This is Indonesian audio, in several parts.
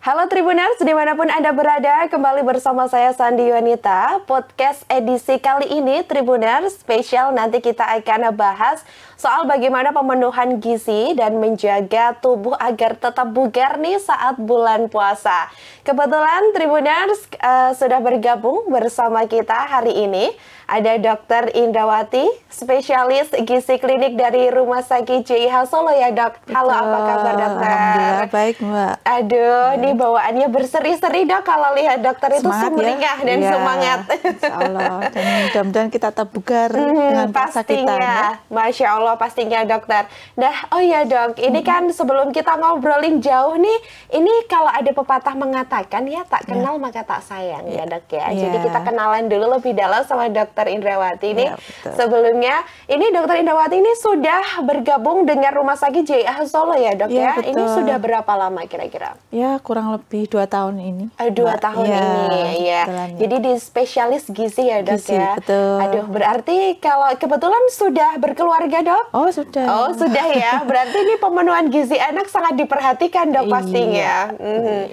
Halo Tribuners, dimanapun Anda berada, kembali bersama saya Sandi Yuanita. Podcast edisi kali ini Tribuners spesial, nanti kita akan bahas soal bagaimana pemenuhan gizi dan menjaga tubuh agar tetap bugar nih saat bulan puasa. Kebetulan Tribuners sudah bergabung bersama kita hari ini. Ada Dr. Indrawati, spesialis gizi klinik dari Rumah Sakit JIH Solo ya dok. Halo, apa kabar dokter? Alhamdulillah baik Mbak. Aduh, nih bawaannya berseri-seri dok kalau lihat dokter itu sumringah dan semangat. Insya Allah, dan mudah-mudahan kita tetap bugar dengan puasa kita. Ya? Masya Allah pastinya dokter. Nah, oh ya dok, ini kan sebelum kita ngobrolin jauh nih, ini kalau ada pepatah mengatakan ya tak kenal maka tak sayang ya dok ya. Jadi kita kenalan dulu lebih dalam sama Dr. Indrawati ini. Sebelumnya, ini Dr. Indrawati ini sudah bergabung dengan Rumah Sakit JIH Solo ya dok ya. Betul. Ini sudah berapa lama kira-kira? Ya kurang lebih 2 tahun ini. 2 tahun ini ya. Jadi di spesialis gizi ya dok ya. Betul. Aduh, berarti kalau kebetulan sudah berkeluarga dok? Oh sudah. Oh sudah ya. Berarti ini pemenuhan gizi anak sangat diperhatikan dok pastinya.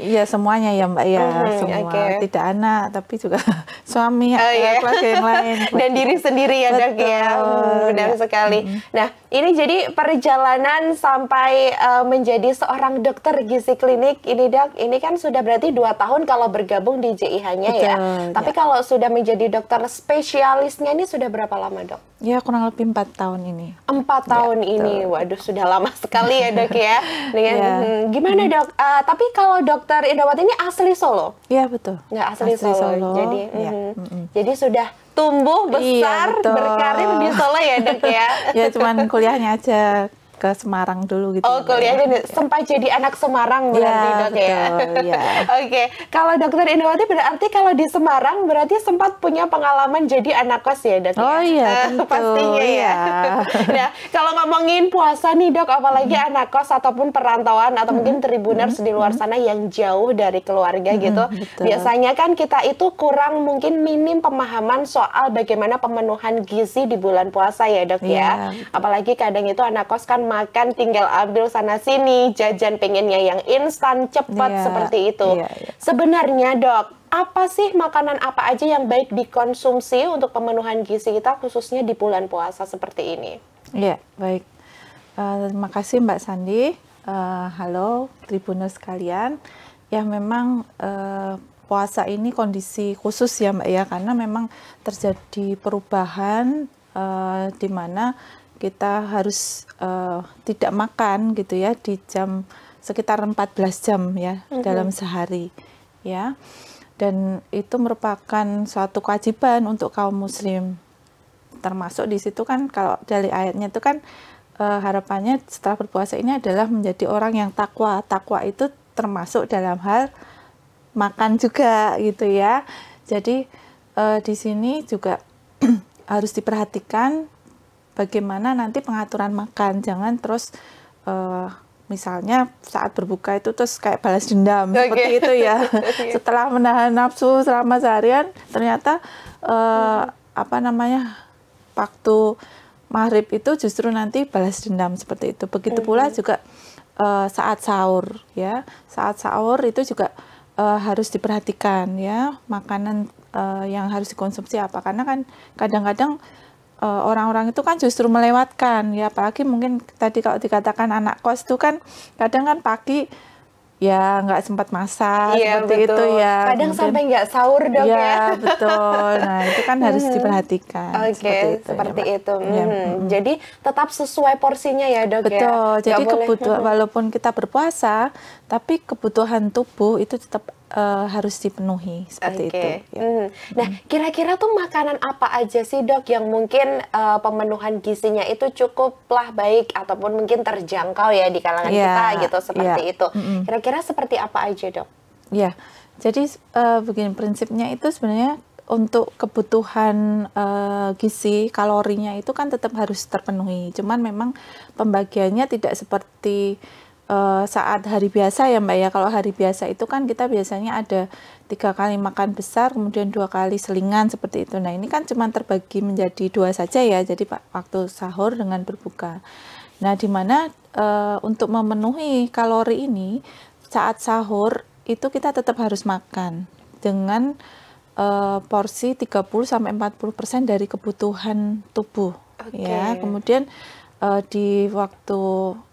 Iya semuanya ya Mbak ya. Semua tidak anak tapi juga suami, keluarga yang lain. Dan diri sendiri ya dok ya. Benar sekali. Nah ini jadi perjalanan sampai menjadi seorang dokter gizi klinik ini dok. Ini kan sudah berarti 2 tahun kalau bergabung di JIH-nya ya. Tapi kalau sudah menjadi dokter spesialisnya ini sudah berapa lama dok? Ya kurang lebih 4 tahun ini. 4 tahun ini, waduh sudah lama sekali ya dok ya. Dengan gimana dok? Tapi kalau Dokter Indrawati ini asli Solo? Iya betul. Nggak asli Solo. Jadi, jadi sudah tumbuh besar berkarir di Solo ya dok ya. Ya cuman kuliahnya aja ke Semarang dulu gitu. Oh kuliahnya sempat jadi anak Semarang berarti dok ya. Oke, kalau Dokter Indrawati berarti kalau di Semarang berarti sempat punya pengalaman jadi anak kos ya dok ya? Oh iya tentu. Pastinya ya. Nah kalau ngomongin puasa nih dok, apalagi anak kos ataupun perantauan atau mungkin Tribuners di luar sana yang jauh dari keluarga gitu. Biasanya kan kita itu kurang mungkin minim pemahaman soal bagaimana pemenuhan gizi di bulan puasa ya dok ya. Apalagi kadang itu anak kos kan makan tinggal ambil sana sini, jajan pengennya yang instan cepat seperti itu. Sebenarnya dok, apa sih makanan apa aja yang baik dikonsumsi untuk pemenuhan gizi kita khususnya di bulan puasa seperti ini? Iya baik. Terima kasih Mbak Sandi. Halo Tribuners sekalian. Ya memang puasa ini kondisi khusus ya Mbak ya, karena memang terjadi perubahan di mana kita harus tidak makan gitu ya di jam sekitar 14 jam ya dalam sehari ya, dan itu merupakan suatu kewajiban untuk kaum muslim, termasuk di situ kan kalau dari ayatnya itu kan harapannya setelah berpuasa ini adalah menjadi orang yang takwa. Takwa itu termasuk dalam hal makan juga gitu ya. Jadi di sini juga harus diperhatikan bagaimana nanti pengaturan makan, jangan terus misalnya saat berbuka itu terus kayak balas dendam seperti itu ya. Setelah menahan nafsu selama seharian ternyata waktu maghrib itu justru nanti balas dendam seperti itu. Begitu pula juga saat sahur ya. Saat sahur itu juga harus diperhatikan ya, makanan yang harus dikonsumsi apa, karena kan kadang-kadang orang-orang itu kan justru melewatkan ya, apalagi mungkin tadi kalau dikatakan anak kos itu kan kadang kan pagi ya nggak sempat masak seperti itu ya, kadang sampai nggak sahur dok ya. Betul. Nah itu kan harus diperhatikan. Seperti itu. Jadi tetap sesuai porsinya ya dok ya. Betul. Jadi kebutuhan walaupun kita berpuasa tapi kebutuhan tubuh itu tetap harus dipenuhi seperti itu. Nah, kira-kira tuh makanan apa aja sih dok yang mungkin pemenuhan gizinya itu cukuplah baik ataupun mungkin terjangkau ya di kalangan kita gitu seperti itu. Kira-kira seperti apa aja dok? Ya, jadi begini prinsipnya itu sebenarnya untuk kebutuhan gizi kalorinya itu kan tetap harus terpenuhi. Cuman memang pembagiannya tidak seperti saat hari biasa ya Mbak ya. Kalau hari biasa itu kan kita biasanya ada 3 kali makan besar, kemudian 2 kali selingan seperti itu. Nah ini kan cuma terbagi menjadi 2 saja ya, jadi waktu sahur dengan berbuka. Nah dimana untuk memenuhi kalori ini saat sahur itu kita tetap harus makan dengan porsi 30-40% dari kebutuhan tubuh. Ya, kemudian di waktu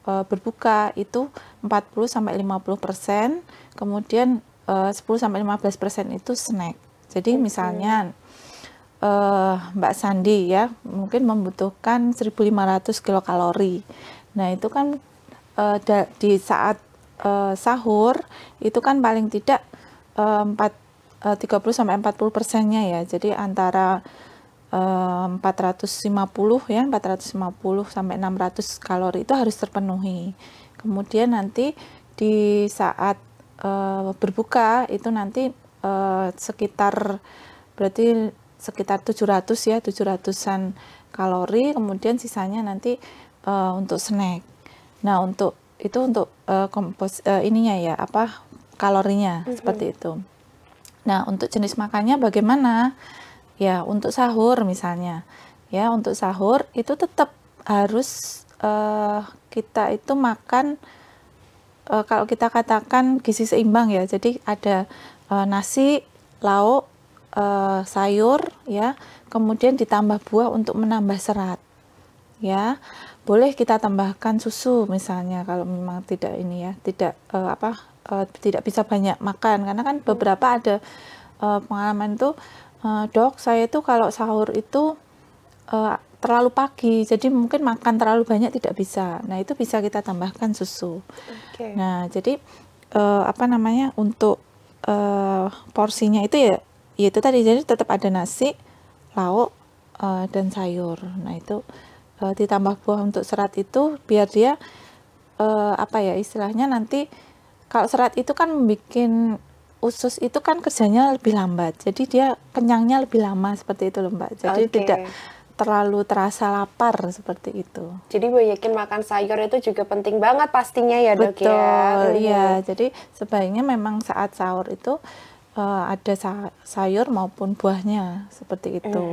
berbuka itu 40-50%, kemudian 10-15% itu snack. Jadi misalnya Mbak Sandi ya mungkin membutuhkan 1.500 kilokalori. Nah itu kan di saat sahur itu kan paling tidak 30-40%-nya ya. Jadi antara 450 ya, 450 sampai 600 kalori itu harus terpenuhi. Kemudian nanti di saat berbuka itu nanti sekitar berarti sekitar 700 ya, 700-an kalori, kemudian sisanya nanti untuk snack. Nah, untuk ininya ya, kalorinya seperti itu. Nah, untuk jenis makannya bagaimana? Ya, untuk sahur misalnya. Ya, untuk sahur itu tetap harus kita itu makan kalau kita katakan gizi seimbang ya. Jadi ada nasi, lauk, sayur ya, kemudian ditambah buah untuk menambah serat. Ya, boleh kita tambahkan susu misalnya kalau memang tidak ini ya, tidak bisa banyak makan karena kan beberapa ada pengalaman itu dok saya itu kalau sahur itu terlalu pagi jadi mungkin makan terlalu banyak tidak bisa. Nah itu bisa kita tambahkan susu. Nah jadi untuk porsinya itu ya itu tadi, jadi tetap ada nasi, lauk dan sayur. Nah itu ditambah buah untuk serat itu biar dia istilahnya nanti kalau serat itu kan membuat usus itu kan kerjanya lebih lambat, jadi dia kenyangnya lebih lama seperti itu loh Mbak. Jadi tidak terlalu terasa lapar seperti itu. Jadi banyakin makan sayur itu juga penting banget pastinya ya dok. Betul, ya. Iya. Jadi sebaiknya memang saat sahur itu ada sayur maupun buahnya seperti itu.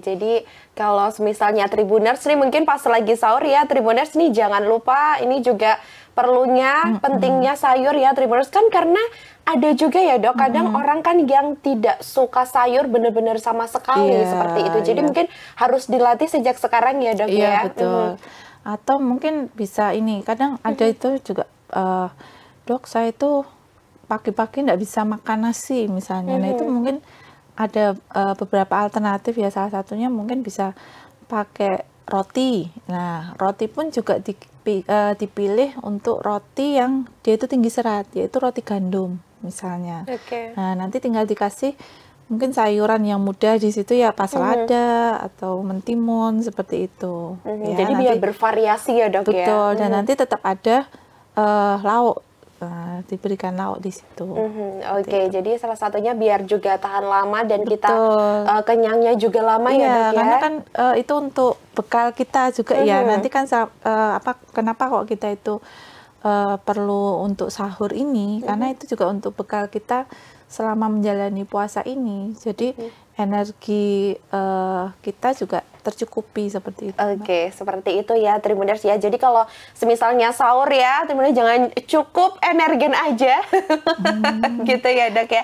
Jadi kalau misalnya Tribuners nih mungkin pas lagi sahur ya Tribuners nih jangan lupa ini juga perlunya pentingnya sayur ya Tribuners kan karena ada juga ya dok kadang orang kan yang tidak suka sayur benar-benar sama sekali seperti itu. Jadi mungkin harus dilatih sejak sekarang ya dok ya. Betul. Atau mungkin bisa ini kadang ada itu juga dok saya itu pagi-pagi nggak bisa makan nasi misalnya. Nah itu mungkin ada beberapa alternatif ya, salah satunya mungkin bisa pakai roti. Nah roti pun juga dipilih untuk roti yang dia itu tinggi serat, yaitu roti gandum misalnya. Nah nanti tinggal dikasih mungkin sayuran yang mudah di situ ya, lada atau mentimun seperti itu. Ya, jadi nanti, biar bervariasi ya dok. Betul, dan nanti tetap ada lauk. Diberikan lauk di situ. Jadi salah satunya biar juga tahan lama dan kita kenyangnya juga lama ya dok ya. Karena kan itu untuk bekal kita juga ya. Nanti kan kenapa kok kita itu perlu untuk sahur ini? Karena itu juga untuk bekal kita selama menjalani puasa ini. Jadi energi kita juga tercukupi seperti itu. Seperti itu ya Tribuners ya. Jadi kalau semisalnya sahur ya, Tribuners jangan cukup energen aja. Gitu ya dok ya.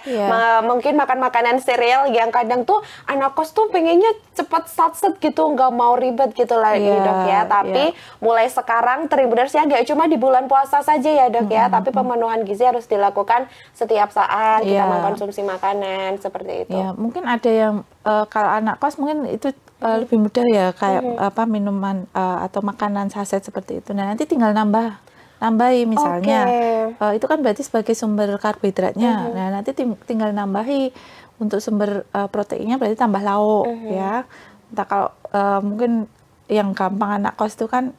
Mungkin makan makanan sereal yang kadang tuh anak kos tuh pengennya cepet satset gitu, nggak mau ribet gitu lah dok ya. Tapi mulai sekarang Tribuners ya gak cuma di bulan puasa saja ya dok ya, tapi pemenuhan gizi harus dilakukan setiap saat kita mengkonsumsi makanan seperti itu. Mungkin ada yang kalau anak kos mungkin itu lebih mudah ya kayak minuman atau makanan saset seperti itu. Nah nanti tinggal nambahi misalnya itu kan berarti sebagai sumber karbohidratnya. Nah nanti tinggal nambahi untuk sumber proteinnya, berarti tambah lauk ya. Entah kalau mungkin yang gampang anak kos itu kan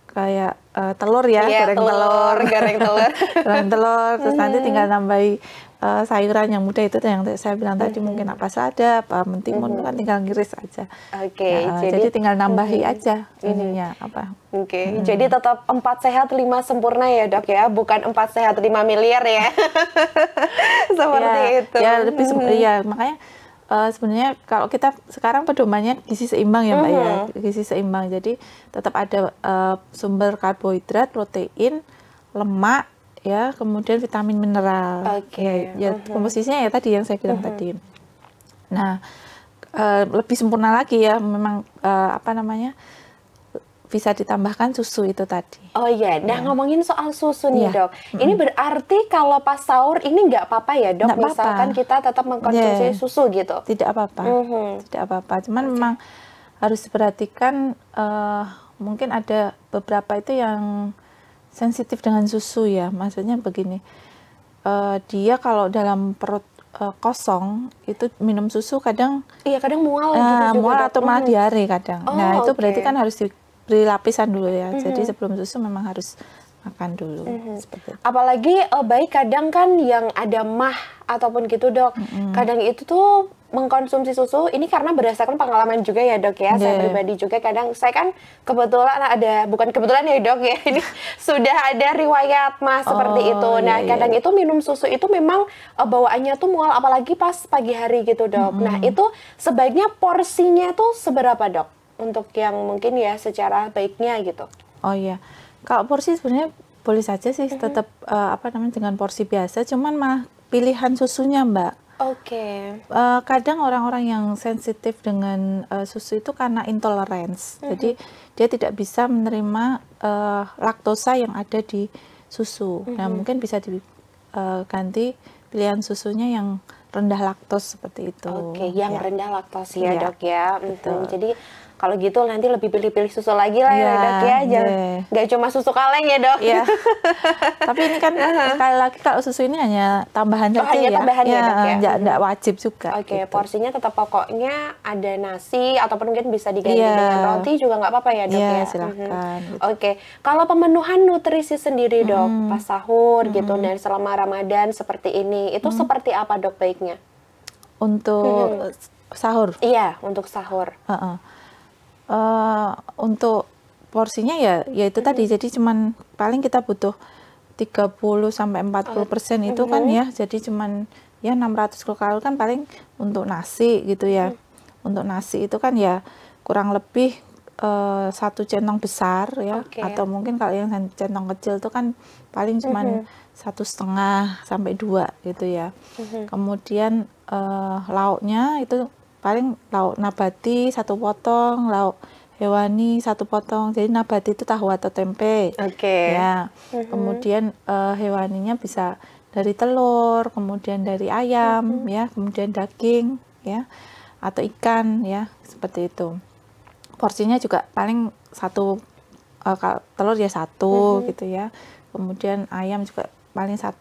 kayak telur ya, goreng telur terus nanti tinggal nambahi sayuran yang mudah itu yang saya bilang tadi, mungkin selada, mentimun kan tinggal ngiris aja. Jadi tinggal nambahi aja ininya Jadi tetap 4 sehat 5 sempurna ya dok ya, bukan 4 sehat 5 miliar ya. Seperti itu. Ya lebih makanya sebenarnya kalau kita sekarang pedomannya gizi seimbang ya Mbak ya, gizi seimbang. Jadi tetap ada sumber karbohidrat, protein, lemak ya, kemudian vitamin mineral. Oke. Ya, komposisinya ya tadi yang saya bilang tadi. Nah, lebih sempurna lagi ya, memang apa namanya, bisa ditambahkan susu itu tadi. Oh iya, nah ngomongin soal susu nih dok, ini Mm-mm. berarti kalau pas sahur ini nggak apa-apa ya dok, Nggak misalkan apa-apa. kita tetap mengkonsumsi susu gitu? Tidak apa-apa, tidak apa-apa. Cuman memang harus diperhatikan, mungkin ada beberapa itu yang sensitif dengan susu ya. Maksudnya begini, dia kalau dalam perut kosong itu minum susu kadang Iya, kadang mual gitu juga mual dok. atau malah diare kadang. Oh, Nah itu oke. berarti kan harus diberi lapisan dulu ya. Jadi sebelum susu memang harus makan dulu. Seperti itu. Apalagi bayi kadang kan yang ada mah ataupun gitu dok, kadang itu tuh mengkonsumsi susu ini karena berdasarkan pengalaman juga ya dok ya. Saya pribadi juga kadang, saya kan kebetulan ada, bukan kebetulan ya dok ya, ini sudah ada riwayat mah seperti itu. Nah kadang itu minum susu itu memang bawaannya tuh mual, apalagi pas pagi hari gitu dok. Nah itu sebaiknya porsinya tuh seberapa dok? Untuk yang mungkin ya secara baiknya gitu. Oh iya, kalau porsi sebenarnya boleh saja sih tetap apa namanya dengan porsi biasa, cuman malah pilihan susunya Mbak. Oke. Kadang orang-orang yang sensitif dengan susu itu karena intolerance, jadi dia tidak bisa menerima laktosa yang ada di susu. Nah mungkin bisa diganti pilihan susunya yang rendah laktos seperti itu. Oke, yang ya. rendah laktos ya dok ya. Betul. Jadi kalau gitu nanti lebih pilih-pilih susu lagi lah ya dok ya. Jangan nggak cuma susu kaleng ya dok. Iya. Tapi ini kan sekali lagi kalau susu ini hanya tambahan saja hanya ya. tambahan ya dok ya. Nggak wajib juga. Oke, gitu. porsinya tetap pokoknya ada nasi ataupun mungkin bisa diganti dengan roti juga nggak apa-apa ya dok ya. Silakan. Gitu. Oke, kalau pemenuhan nutrisi sendiri dok pas sahur gitu dan selama Ramadan seperti ini, itu seperti apa dok baiknya? Untuk sahur? Iya, untuk sahur. Untuk porsinya ya itu tadi, jadi cuman paling kita butuh 30-40% itu kan ya, jadi cuman ya 600 kilokalori kan paling untuk nasi gitu ya. Untuk nasi itu kan ya kurang lebih 1 centong besar ya, atau mungkin kalau yang centong kecil itu kan paling cuman 1,5 sampai 2 gitu ya. Kemudian lauknya itu paling lauk nabati 1 potong, lauk hewani 1 potong. Jadi nabati itu tahu atau tempe. Ya. Kemudian hewaninya bisa dari telur, kemudian dari ayam ya, kemudian daging ya, atau ikan ya, seperti itu. Porsinya juga paling 1 telur ya 1 gitu ya. Kemudian ayam juga paling 1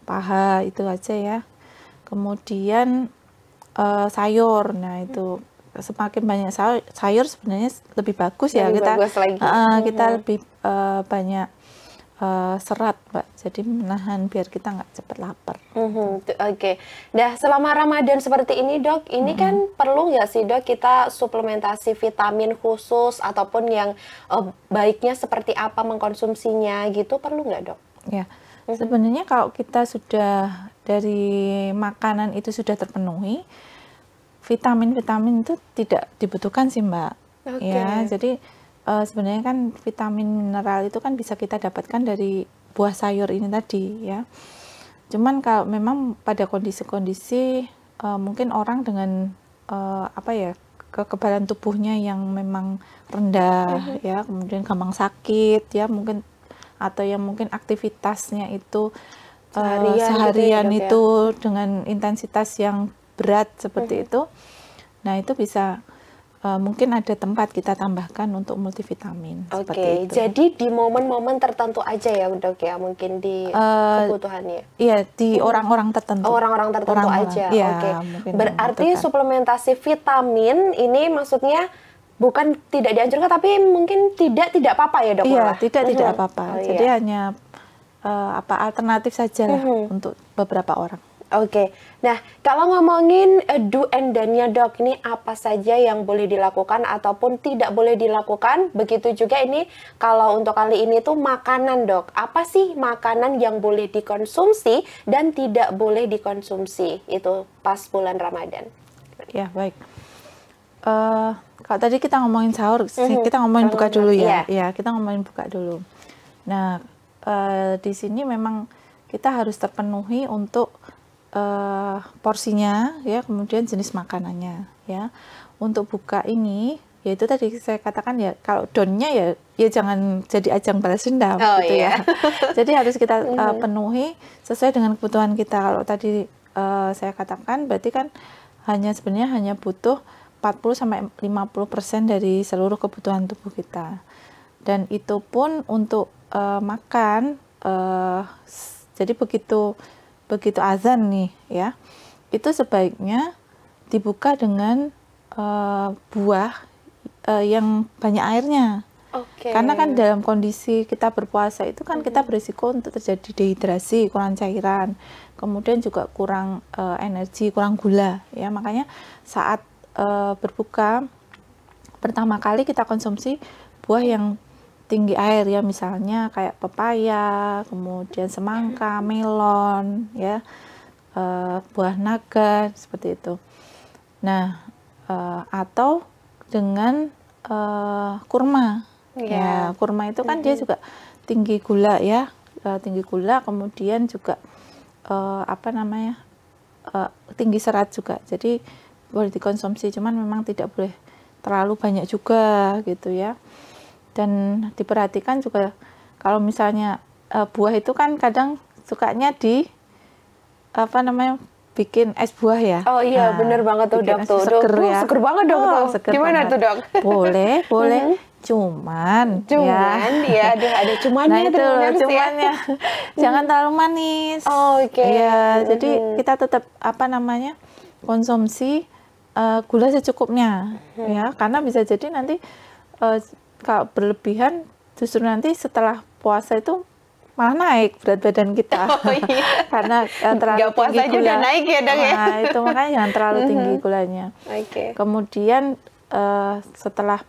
paha itu aja ya. Kemudian sayur, nah itu semakin banyak sayur sebenarnya lebih bagus ya, kita lebih banyak serat Mbak, jadi menahan biar kita nggak cepat lapar. Oke. Nah selama Ramadan seperti ini dok, ini kan perlu nggak sih dok kita suplementasi vitamin khusus ataupun yang baiknya seperti apa mengkonsumsinya gitu, perlu nggak dok? Ya, sebenarnya kalau kita sudah dari makanan itu sudah terpenuhi, vitamin-vitamin itu tidak dibutuhkan sih Mbak. Ya, jadi sebenarnya kan vitamin mineral itu kan bisa kita dapatkan dari buah sayur ini tadi ya. Cuman kalau memang pada kondisi-kondisi mungkin orang dengan apa ya, kekebalan tubuhnya yang memang rendah ya, kemudian gampang sakit ya mungkin, atau yang mungkin aktivitasnya itu seharian itu dengan intensitas yang berat seperti itu. Nah itu bisa mungkin ada tempat kita tambahkan untuk multivitamin. Seperti itu. Jadi di momen-momen tertentu aja ya dok ya, mungkin di kebutuhannya. Iya, di orang-orang tertentu. Orang-orang tertentu aja. Ya, berarti suplementasi vitamin ini maksudnya bukan tidak dianjurkan, tapi mungkin tidak apa-apa ya dok? Iya, tidak apa-apa. Jadi hanya alternatif saja lah untuk beberapa orang. Nah kalau ngomongin do and done-nya dok, ini apa saja yang boleh dilakukan ataupun tidak boleh dilakukan? Begitu juga ini kalau untuk kali ini tuh makanan dok, apa sih makanan yang boleh dikonsumsi dan tidak boleh dikonsumsi itu pas bulan Ramadan? Ya baik. Kalau tadi kita ngomongin sahur, kita ngomongin buka dulu ya. Ya, kita ngomongin buka dulu. Nah, di sini memang kita harus terpenuhi untuk porsinya ya, kemudian jenis makanannya ya. Untuk buka ini yaitu tadi saya katakan ya, kalau donnya ya jangan jadi ajang balas dendam gitu ya. Jadi harus kita penuhi sesuai dengan kebutuhan kita. Kalau tadi saya katakan berarti kan sebenarnya hanya butuh 40-50% dari seluruh kebutuhan tubuh kita. Dan itu pun untuk makan, jadi begitu azan nih ya, itu sebaiknya dibuka dengan buah yang banyak airnya. Karena kan dalam kondisi kita berpuasa itu kan kita berisiko untuk terjadi dehidrasi, kurang cairan, kemudian juga kurang energi, kurang gula ya. Makanya saat berbuka pertama kali kita konsumsi buah yang tinggi air ya, misalnya kayak pepaya, kemudian semangka, melon ya, buah naga seperti itu. Nah, atau dengan kurma. Ya, kurma itu kan dia juga tinggi gula ya, tinggi gula, kemudian juga tinggi serat juga. Jadi boleh dikonsumsi, cuman memang tidak boleh terlalu banyak juga gitu ya. Dan diperhatikan juga kalau misalnya buah itu kan kadang sukanya bikin es buah ya. Oh iya, bener banget tuh dok tuh. Seger ya. Seger banget dok tuh. Gimana tuh dok? Boleh. Cuman ya ada cumannya. Nah itu cumannya. Jangan terlalu manis. Ya, jadi kita tetap konsumsi gula secukupnya ya, karena bisa jadi nanti kalau berlebihan justru nanti setelah puasa itu malah naik berat badan kita. Karena terlalu tinggi gula. Udah naik ya dong ya. Nah, itu makanya jangan terlalu tinggi gulanya. Kemudian setelah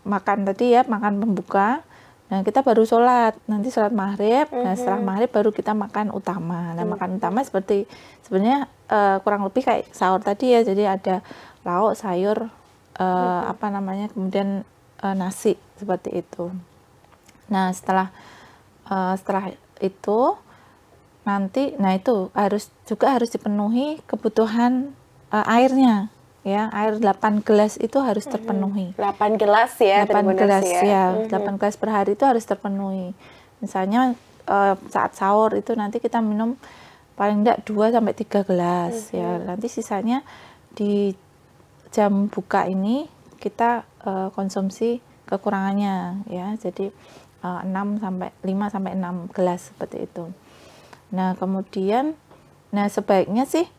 makan tadi ya, makan pembuka, nah kita baru sholat, nanti sholat maghrib. Nah setelah maghrib baru kita makan utama. Nah makan utama sebenarnya kurang lebih kayak sahur tadi ya, jadi ada lauk, sayur, kemudian nasi seperti itu. Nah setelah itu nanti, itu harus dipenuhi kebutuhan airnya ya. Air 8 gelas itu harus terpenuhi. 8 gelas ya. 8 gelas ya. 8 gelas per hari itu harus terpenuhi. Misalnya saat sahur itu nanti kita minum paling enggak 2-3 gelas ya. Nanti sisanya di jam buka ini kita konsumsi kekurangannya ya. Jadi 5-6 gelas seperti itu. Nah, kemudian sebaiknya sih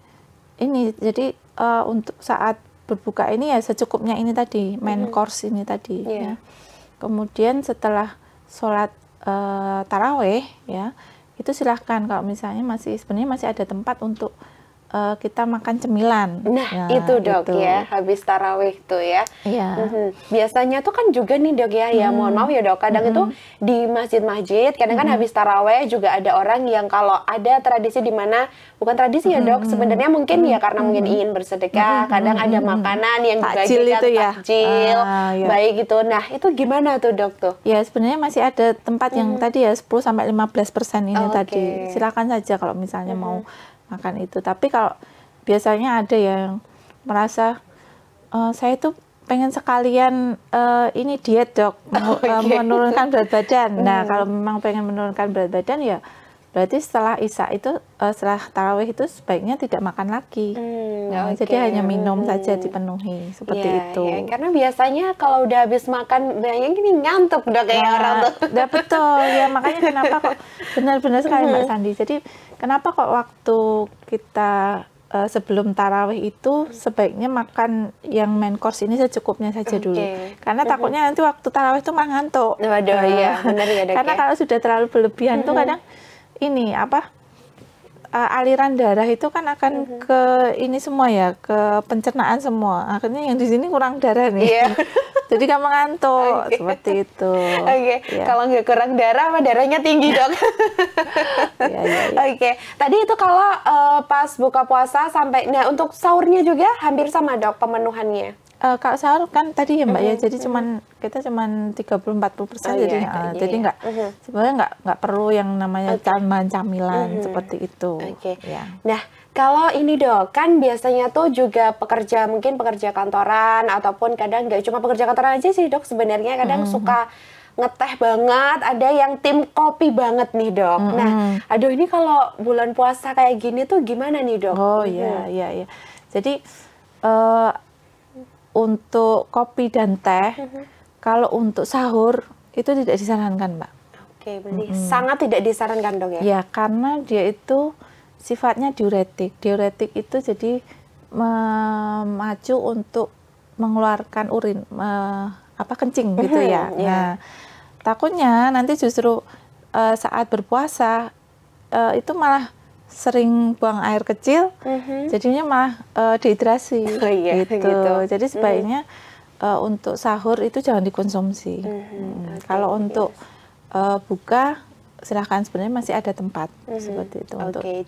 ini, jadi untuk saat berbuka ini ya secukupnya ini tadi, main course ini tadi ya. Kemudian setelah sholat taraweh ya, itu silahkan kalau misalnya sebenarnya masih ada tempat untuk kita makan cemilan. Nah itu dok gitu. Ya, habis tarawih tuh ya. Biasanya tuh kan juga nih dok ya, mohon maaf ya dok, kadang itu di masjid-masjid, kadang kan habis tarawih juga ada orang yang kalau ada tradisi di mana, bukan tradisi ya dok, sebenarnya mungkin ya karena mungkin ingin bersedekah, kadang ada makanan yang dibagikan, takjil, baik gitu. Nah itu gimana tuh dok tuh? Ya sebenarnya masih ada tempat yang tadi ya 10-15% ini tadi. Silakan saja kalau misalnya mau makan itu. Tapi kalau biasanya ada yang merasa saya tuh pengen sekalian ini diet dok, menurunkan berat badan. Nah kalau memang pengen menurunkan berat badan ya berarti setelah isya itu, setelah tarawih itu sebaiknya tidak makan lagi. Jadi hanya minum saja dipenuhi seperti itu. Ya, karena biasanya kalau udah habis makan banyak gini ngantuk udah kayak orang tuh. Betul ya, makanya kenapa kok benar-benar sekali Mbak Sandi. Jadi kenapa kok waktu kita sebelum tarawih itu sebaiknya makan yang main course ini secukupnya saja dulu. Karena takutnya nanti waktu tarawih itu malah ngantuk. Waduh, iya benar ya dok. Karena kalau sudah terlalu berlebihan tuh kadang ini aliran darah itu kan akan ke ini semua ya, ke pencernaan semua. Akhirnya yang di sini kurang darah nih. Jadi gampang ngantuk seperti itu. Kalau nggak kurang darah, darahnya tinggi dok. Tadi itu kalau pas buka puasa sampai, nah untuk sahurnya juga hampir sama dok pemenuhannya. Kalau sahur kan tadi ya Mbak ya, jadi kita cuman 30-40%, jadi nggak sebenarnya nggak perlu yang namanya camilan seperti itu. Ya. Nah, kalau ini Dok, kan biasanya tuh juga mungkin pekerja kantoran ataupun kadang nggak cuma pekerja kantoran aja sih Dok, sebenarnya kadang suka ngeteh banget, ada yang tim kopi banget nih Dok. Nah, aduh ini kalau bulan puasa kayak gini tuh gimana nih Dok? Oh iya. Jadi untuk kopi dan teh, kalau untuk sahur itu tidak disarankan, Mbak. Oke, berarti sangat tidak disarankan Dok ya? Ya, karena dia itu sifatnya diuretik. Diuretik itu jadi memacu untuk mengeluarkan urin, kencing gitu ya. Nah, takutnya nanti justru saat berpuasa itu malah sering buang air kecil, jadinya malah dehidrasi gitu. Jadi sebaiknya untuk sahur itu jangan dikonsumsi. Kalau untuk buka silahkan, sebenarnya masih ada tempat seperti itu.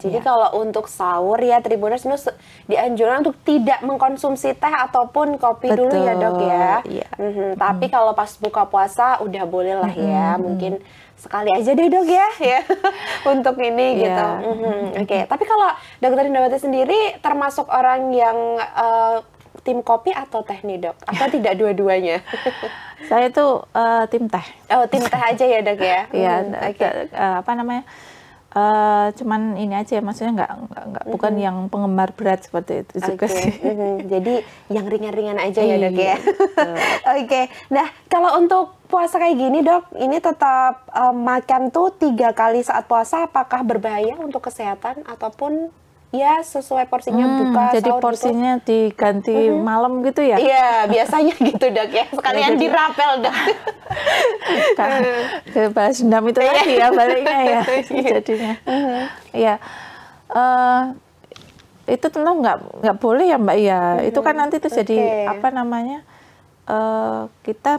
Jadi kalau untuk sahur ya Tribuners itu dianjurkan untuk tidak mengkonsumsi teh ataupun kopi dulu ya Dok ya. Tapi kalau pas buka puasa udah boleh lah ya, mungkin sekali aja deh Dok ya untuk ini gitu. Tapi kalau Dokter Indrawati sendiri termasuk orang yang tim kopi atau teh nih Dok? Atau tidak dua-duanya? Saya tuh tim teh. Oh, tim teh aja ya Dok ya? Iya, cuman ini aja, maksudnya nggak bukan yang penggemar berat seperti itu juga sih. Jadi yang ringan-ringan aja ya Dok ya? Nah kalau untuk puasa kayak gini Dok, ini tetap makan tuh 3 kali saat puasa, apakah berbahaya untuk kesehatan ataupun ya sesuai porsinya buka jadi sahur porsinya gitu? Diganti malam gitu ya? Iya, biasanya gitu Dok ya, sekalian dirapel Dok. Bahas dendam itu lagi ya baliknya ya jadinya. Iya, itu tentu nggak boleh ya Mbak ya. Itu kan nanti tuh jadi kita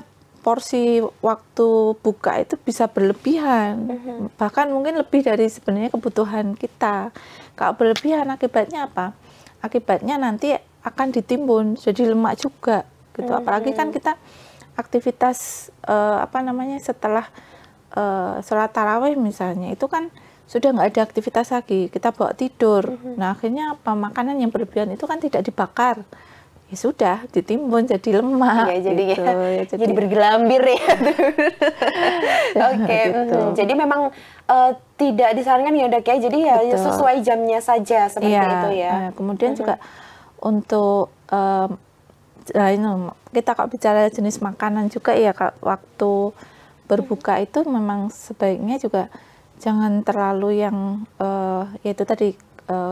porsi waktu buka itu bisa berlebihan, bahkan mungkin lebih dari sebenarnya kebutuhan kita. Kalau berlebihan akibatnya apa? Akibatnya nanti akan ditimbun jadi lemak juga gitu. Apalagi kan kita aktivitas setelah sholat tarawih misalnya, itu kan sudah nggak ada aktivitas lagi, kita bawa tidur. Nah akhirnya apa, makanan yang berlebihan itu kan tidak dibakar, ya sudah ditimbun jadi lemak. Jadi bergelambir ya. Gitu. Jadi memang tidak disarankan ya Dok ya, jadi ya sesuai jamnya saja seperti itu ya. Nah, kemudian juga untuk kita kalau bicara jenis makanan juga ya, waktu berbuka itu memang sebaiknya juga jangan terlalu yang yaitu tadi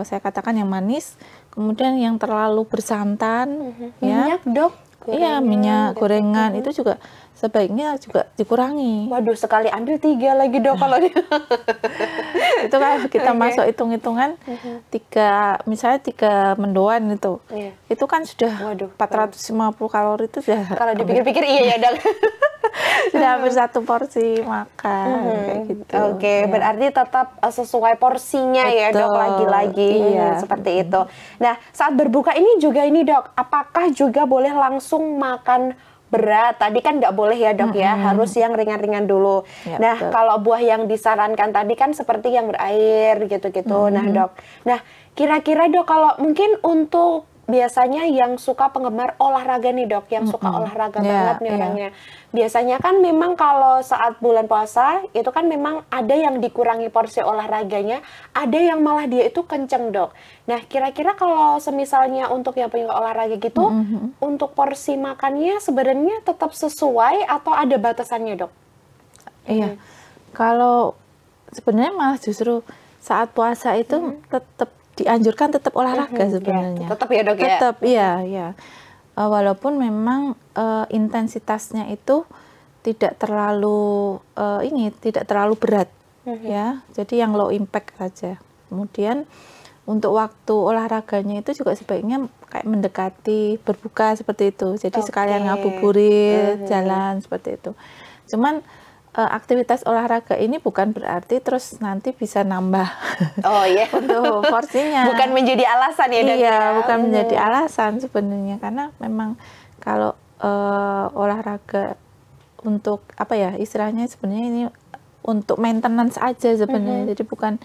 saya katakan yang manis, kemudian yang terlalu bersantan, minyak Dok. Iya, minyak gorengan itu juga sebaiknya juga dikurangi. Waduh, sekali ambil 3 lagi Dok kalau itu kan kita masuk hitung-hitungan misalnya 3 mendoan itu kan sudah 450 kalori, itu sudah kalau dipikir-pikir iya ya Dok. Sudah hampir 1 porsi makan kayak gitu. Berarti tetap sesuai porsinya ya Dok, lagi-lagi seperti itu. Nah, saat berbuka ini juga Dok, apakah juga boleh langsung makan berat? Tadi kan nggak boleh ya Dok ya, harus yang ringan-ringan dulu. Nah, kalau buah yang disarankan tadi kan seperti yang berair gitu-gitu. Nah Dok, kira-kira Dok kalau mungkin untuk biasanya yang suka penggemar olahraga nih Dok, yang suka olahraga banget nih orangnya. Biasanya kan memang kalau saat bulan puasa itu kan memang ada yang dikurangi porsi olahraganya, ada yang malah dia itu kenceng Dok. Nah kira-kira kalau semisalnya untuk yang penyuka olahraga gitu, untuk porsi makannya sebenarnya tetap sesuai atau ada batasannya Dok? Iya, kalau sebenarnya malah justru saat puasa itu tetap dianjurkan tetap olahraga sebenarnya. Tetap ya Dok ya? Tetap, iya. Walaupun memang intensitasnya itu tidak terlalu tidak terlalu berat ya. Jadi yang low impact saja. Kemudian untuk waktu olahraganya itu juga sebaiknya kayak mendekati berbuka seperti itu. Jadi sekalian ngabuburit, jalan seperti itu. Cuman aktivitas olahraga ini bukan berarti terus nanti bisa nambah untuk porsinya. Bukan menjadi alasan ya Dok? Iya, bukan menjadi alasan sebenarnya, karena memang kalau olahraga untuk apa ya istilahnya sebenarnya ini untuk maintenance aja sebenarnya. Jadi bukan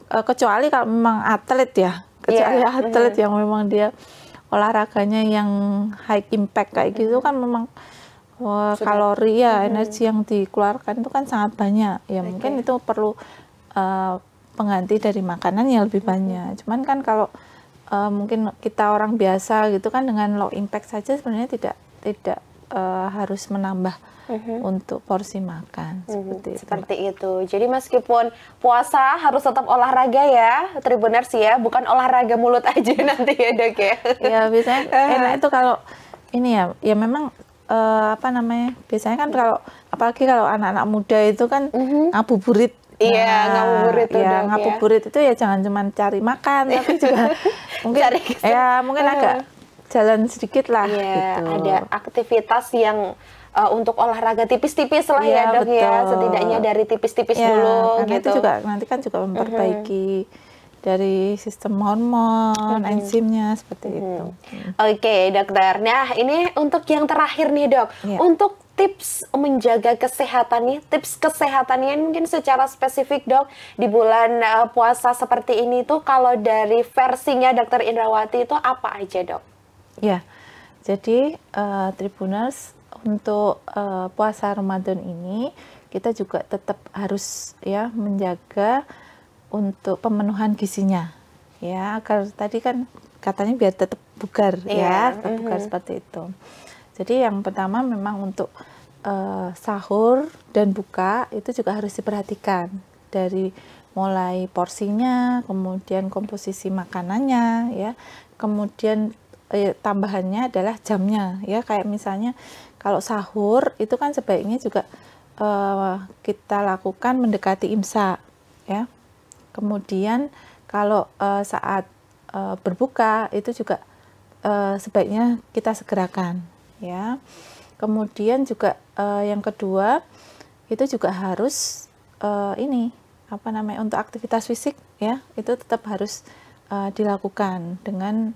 kecuali kalau memang atlet ya, kecuali atlet yang memang dia olahraganya yang high impact kayak gitu kan memang kalori ya energi yang dikeluarkan itu kan sangat banyak ya. Mungkin itu perlu pengganti dari makanan yang lebih banyak. Cuman kan kalau mungkin kita orang biasa gitu kan dengan low impact saja sebenarnya tidak harus menambah untuk porsi makan seperti itu. Jadi meskipun puasa harus tetap olahraga ya, Tribuners ya, bukan olahraga mulut aja nanti ya Dok ya. Ya biasanya enak itu kalau ini ya memang apa namanya? Biasanya kan kalau apalagi kalau anak-anak muda itu kan ngabuburit. Iya, ngabuburit itu ya, ngabuburit itu ya jangan cuma cari makan tapi juga mungkin mungkin agak jalan sedikit lah gitu. Ada aktivitas yang untuk olahraga tipis-tipis lah ya Dok ya, setidaknya dari tipis-tipis dulu karena gitu. Itu juga nanti kan juga memperbaiki dari sistem hormon, enzimnya seperti itu. Oke, Dokter. Nah, ini untuk yang terakhir nih, Dok. Untuk tips menjaga kesehatannya, tips kesehatannya mungkin secara spesifik, Dok, di bulan puasa seperti ini tuh kalau dari versinya Dokter Indrawati itu apa aja, Dok? Ya. Jadi Tribuners untuk puasa Ramadan ini kita juga tetap harus ya menjaga untuk pemenuhan gizinya ya, agar tadi kan katanya biar tetap bugar tetap bugar seperti itu. Jadi yang pertama memang untuk sahur dan buka itu juga harus diperhatikan dari mulai porsinya, kemudian komposisi makanannya ya, kemudian tambahannya adalah jamnya ya, kayak misalnya kalau sahur itu kan sebaiknya juga kita lakukan mendekati imsak ya. Kemudian kalau saat berbuka itu juga sebaiknya kita segerakan ya. Kemudian juga yang kedua itu juga harus ini apa namanya, untuk aktivitas fisik ya, itu tetap harus dilakukan dengan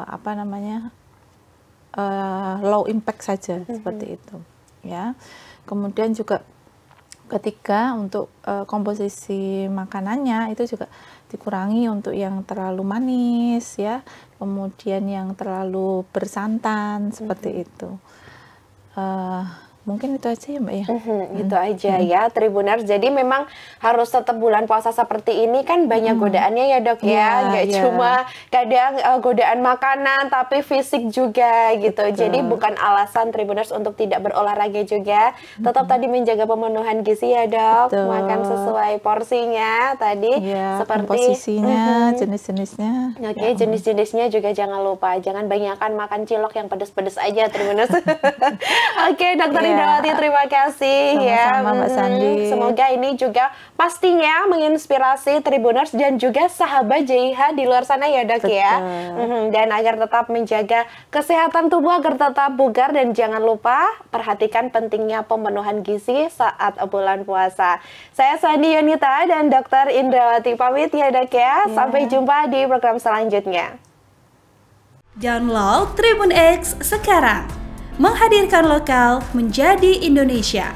apa namanya low impact saja seperti itu ya. Kemudian juga ketiga untuk komposisi makanannya itu juga dikurangi untuk yang terlalu manis ya, kemudian yang terlalu bersantan seperti itu. Mungkin itu aja ya Mbak ya. Itu aja ya Tribuners. Jadi memang harus tetap bulan puasa seperti ini kan banyak godaannya ya Dok ya. Gak cuma kadang godaan makanan tapi fisik juga gitu. Jadi bukan alasan Tribuners untuk tidak berolahraga juga. Tetap tadi menjaga pemenuhan gizi ya Dok. Makan sesuai porsinya tadi. Seperti komposisinya, jenis-jenisnya. Oke, jenis-jenisnya juga jangan lupa. Jangan banyakkan makan cilok yang pedes-pedes aja Tribuners. Oke, Dokter Indrawati, terima kasih. Sama-sama Mbak Sandi. Semoga ini juga pastinya menginspirasi Tribuners dan juga sahabat JIH di luar sana ya Dok ya. Dan agar tetap menjaga kesehatan tubuh agar tetap bugar, dan jangan lupa perhatikan pentingnya pemenuhan gizi saat bulan puasa. Saya Sandi Yunita dan Dokter Indrawati pamit ya Dok ya. Sampai jumpa di program selanjutnya. Download Tribun X sekarang. Menghadirkan lokal menjadi Indonesia.